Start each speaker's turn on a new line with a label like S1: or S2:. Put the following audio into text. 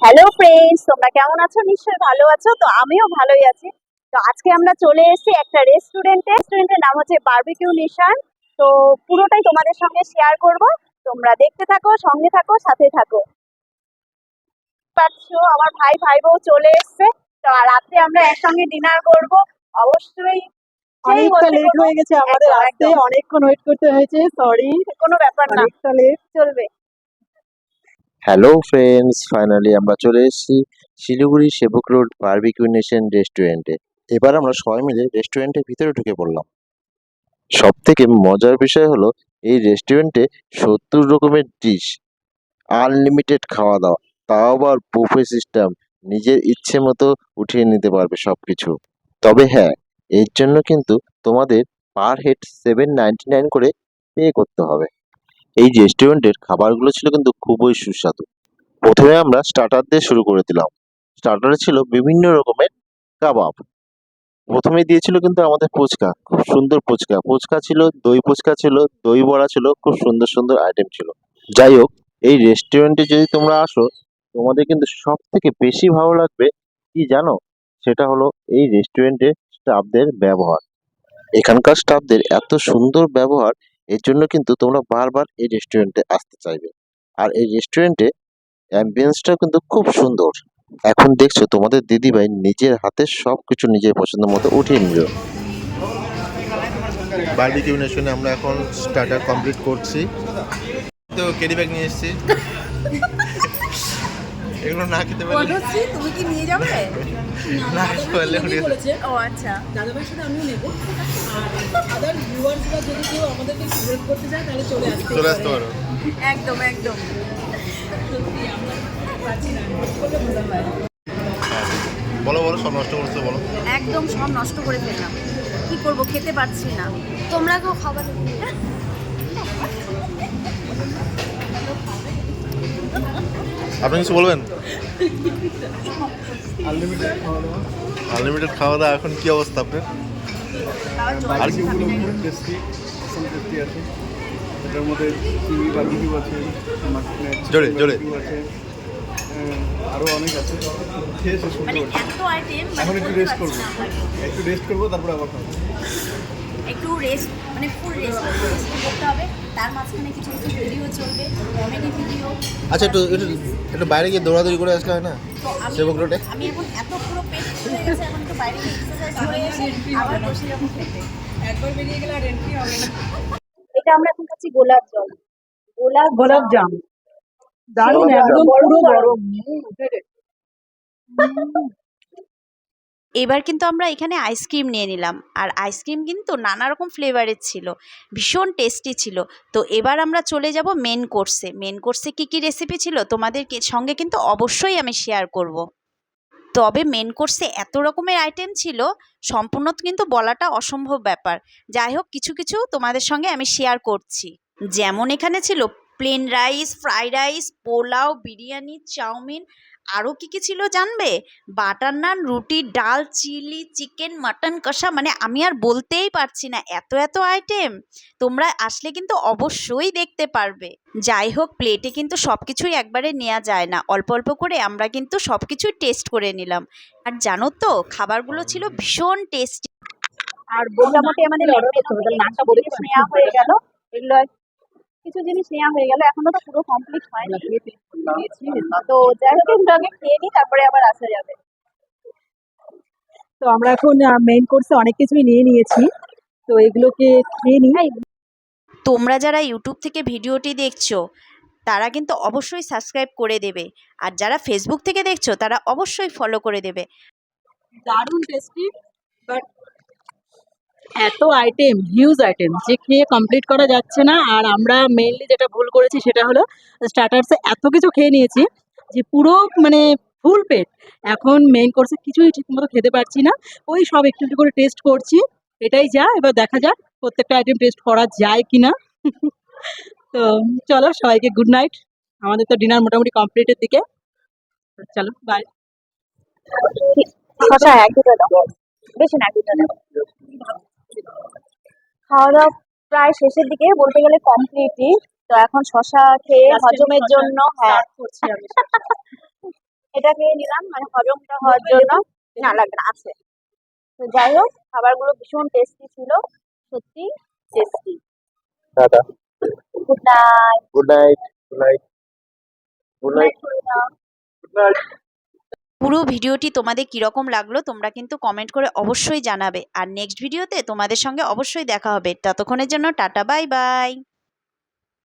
S1: Hello friends, তোমরা কেমন আছো? নিশ্চয়ই ভালো আছো। তো আমিও ভালোই আছি। তো আজকে আমরা চলে এসেছি একটা রেস্টুরেন্টের নাম হচ্ছে বারবিকিউ নেশন। তো পুরোটাই তোমাদের সঙ্গে শেয়ার করব। তোমরা দেখতে থাকো, সঙ্গে থাকো, সাথে থাকো। পাচ্ছো আমার ভাই বউ চলে এসেছে। তো আর রাত্রে আমরা একসঙ্গে ডিনার করব অবশ্যই। সেই
S2: অনেকটা
S1: বলতে
S2: লেট
S1: কোনো
S2: হয়ে গেছে আমাদের
S1: একদম
S2: আসতে,
S1: একদম
S2: অনেকক্ষণ ওয়েট করতে হয়েছে, সরি।
S1: কোনো ব্যাপার না,
S2: অনেকটা লেট।
S1: চলবে।
S3: হ্যালো ফ্রেন্ডস, ফাইনালি আমরা চলে এসেছি শিলিগুড়ি সেবক রোড বারবিকিউ নেশন রেস্টুরেন্টে। এবার আমরা সবাই মিলে রেস্টুরেন্টের ভিতরে ঢুকে পড়লাম। সব থেকে মজার বিষয় হলো এই রেস্টুরেন্টে 70 রকমের ডিশ, আনলিমিটেড খাওয়া দাওয়া, তাও আবার বুফে সিস্টেম। নিজের ইচ্ছে মতো উঠিয়ে নিতে পারবে সবকিছু। তবে হ্যাঁ, এর জন্য কিন্তু তোমাদের পার হেড 799 করে পে করতে হবে। এই রেস্টুরেন্টের খাবারগুলো ছিল কিন্তু খুবই সুস্বাদু। প্রথমে আমরা স্টার্টার দিয়ে শুরু করে দিলাম। স্টার্টারে ছিল বিভিন্ন রকমের কাবাব। প্রথমেই দিয়েছিল কিন্তু আমাদের ফুচকা, খুব সুন্দর ফুচকা। ফুচকা ছিল, দই ফুচকা ছিল, দই বড়া ছিল, খুব সুন্দর সুন্দর আইটেম ছিল। যাই হোক, এই রেস্টুরেন্টে যদি তোমরা আসো, তোমাদের কিন্তু সব থেকে বেশি ভালো লাগবে কি জানো? সেটা হলো এই রেস্টুরেন্টের স্টাফদের ব্যবহার। এখানকার স্টাফদের এত সুন্দর ব্যবহার, এর জন্য কিন্তু তোমরা বারবার এই রেস্টুরেন্টে আসতে চাইবে। আর এই রেস্টুরেন্টে অ্যাম্বিয়েন্সটা কিন্তু খুব সুন্দর। এখন দেখছো তোমাদের দিদিভাই নিজের হাতে সবকিছু নিজের পছন্দ মতো উঠিয়ে নিল।
S4: বারবিকিউ নেশনে আমরা এখন স্টার্টার কমপ্লিট করছি। তো ক্যারি ব্যাগ নিয়ে এসেছি, এগুলো না খেতে পারলে
S1: বলছি তুমি কি নিয়ে যাবে?
S4: না খেতে পারলে
S1: ও আচ্ছা,
S2: দাদাভাইয়ের সাথে আমিও নেবো। আর আদার ভিউয়ার্সরা যদি কেউ আমাদেরকে হেল্প করতে চায় তাহলে চলে
S4: আসতে পারো।
S1: একদম একদম।
S2: সত্যি আমরা পাচ্ছি না, হেল্প করলে ভালো হয়।
S4: বলো বলো, সব নষ্ট করছো বলো।
S1: একদম সব নষ্ট করে ফেললাম, কি করব, খেতে পারছি না। তোমরা কেউ খাবার
S4: আপনি কিছু বলবেন? আনলিমিটেড খাওয়া দাওয়া, এখন কি অবস্থা আপনার? আর কি
S5: খুব টেস্টি, ভীষণ টেস্টি আছে। এটার মধ্যে চিংড়ি বারবিকিউ আছে,
S4: জোরে, জোরে।
S5: আছে, আরও অনেক আছে। খেয়ে শেষ করতে
S1: মানে
S5: পারছি না।
S1: এত আইটেম,
S5: এখন একটু রেস্ট করবো, একটু রেস্ট করবো, তারপরে আবার খাবো।
S1: একটু রেস্ট, মানে ফুল রেস্ট করতে হবে। তার মাঝখানে কিছু কিছু ভিডিও চলবে, কমেডি ভিডিও।
S4: আচ্ছা, একটু একটু একটু বাইরে গিয়ে দৌড়াদৌড়ি করে আসলে হয় না?
S1: তো
S4: সেবক রোডে
S1: আমি এখন এত পুরো পেট হয়ে গেছে, এখন একটু বাইরে এক্সারসাইজ করে এসে আবার বসে যাবো খেতে।
S2: একবার বেরিয়ে গেলে আর এন্ট্রি হবে না।
S1: এটা আমরা এখন খাচ্ছি গোলাপ জল।
S2: গোলাপ জাম দারুণ, একদম পুরো গরম।
S6: এবার কিন্তু আমরা এখানে আইসক্রিম নিয়ে নিলাম, আর আইসক্রিম কিন্তু নানা রকম ফ্লেভারের ছিল, ভীষণ টেস্টি ছিল। তো এবার আমরা চলে যাব মেন কোর্সে কী কী রেসিপি ছিল তোমাদের সঙ্গে কিন্তু অবশ্যই আমি শেয়ার করব। তবে মেন কোর্সে এত রকমের আইটেম ছিল, সম্পূর্ণ কিন্তু বলাটা অসম্ভব ব্যাপার। যাই হোক, কিছু কিছু তোমাদের সঙ্গে আমি শেয়ার করছি। যেমন এখানে ছিল plain rice, fried rice, pulao, biryani, chow mein. আরও কী কী ছিল জানবে? বাটার নান, রুটি, ডাল, চিলি চিকেন, মাটন কষা, মানে আমি আর বলতেই পারছি না, এত এত আইটেম। তোমরা আসলে কিন্তু অবশ্যই দেখতে পারবে। যাই হোক, প্লেটে কিন্তু সব কিছুই একবারে নেওয়া যায় না, অল্প অল্প করে আমরা কিন্তু সব কিছুই টেস্ট করে নিলাম। আর জানো তো, খাবারগুলো ছিল ভীষণ টেস্টি।
S1: আর মোটামুটি আমাদের নানটা বলে কিছু নেওয়া হয়ে গেল। এগুলো কিছু জিনিস নেওয়া হয়ে গেল, এখনো তো পুরো কমপ্লিট হয়নি। তো যাই হোক, এগুলো আগে খেয়ে নিই, তারপরে আবার আসা যাবে।
S2: তো আমরা এখন মেইন কোর্সে অনেক কিছুই নিয়ে নিয়েছি, তো এগুলোকে খেয়ে নিই।
S6: তোমরা যারা ইউটিউব থেকে ভিডিওটি দেখছো, তারা কিন্তু অবশ্যই সাবস্ক্রাইব করে দেবে। আর যারা ফেসবুক থেকে দেখছো, তারা অবশ্যই ফলো করে দেবে।
S2: দারুণ টেস্টি, বাট এত আইটেম, হিউজ আইটেম, যে খেয়ে কমপ্লিট করা যাচ্ছে না। আর আমরা মেইনলি যেটা ভুল করেছি সেটা হলো স্টার্টার্সে এত কিছু খেয়ে নিয়েছি যে পুরো মানে ফুল পেট। এখন মেইন কোর্সে কিছুই ঠিকমতো খেতে পারছি না, ওই সব একটু একটু করে টেস্ট করছি। এটাই যা, এবার দেখা যাক প্রত্যেকটা আইটেম টেস্ট করা যায় কিনা। তো চলো, সবাইকে গুড নাইট। আমাদের তো ডিনার মোটামুটি কমপ্লিটের দিকে। চলো, বাই।
S1: শশা এক দুটো দাও, বেশি না, দুটো দাও। খাওয়া দাওয়া প্রায় শেষের দিকে, বলতে গেলে কমপ্লিটই। তো এখন শশা খেয়ে হজমের জন্য, হ্যাঁ, এটা খেয়ে নিলাম মানে হজমটা হওয়ার জন্য। না লাগবে না, আছে। তো যাই হোক, খাবারগুলো ভীষণ টেস্টি ছিল, সত্যি tasty.
S3: Tata,
S1: good night.
S3: Good night, good night, good night, good night.
S6: পুরো ভিডিওটি তোমাদের কীরকম লাগলো তোমরা কিন্তু কমেন্ট করে অবশ্যই জানাবে। আর নেক্সট ভিডিওতে তোমাদের সঙ্গে অবশ্যই দেখা হবে। ততক্ষণের জন্য টাটা, বাই বাই।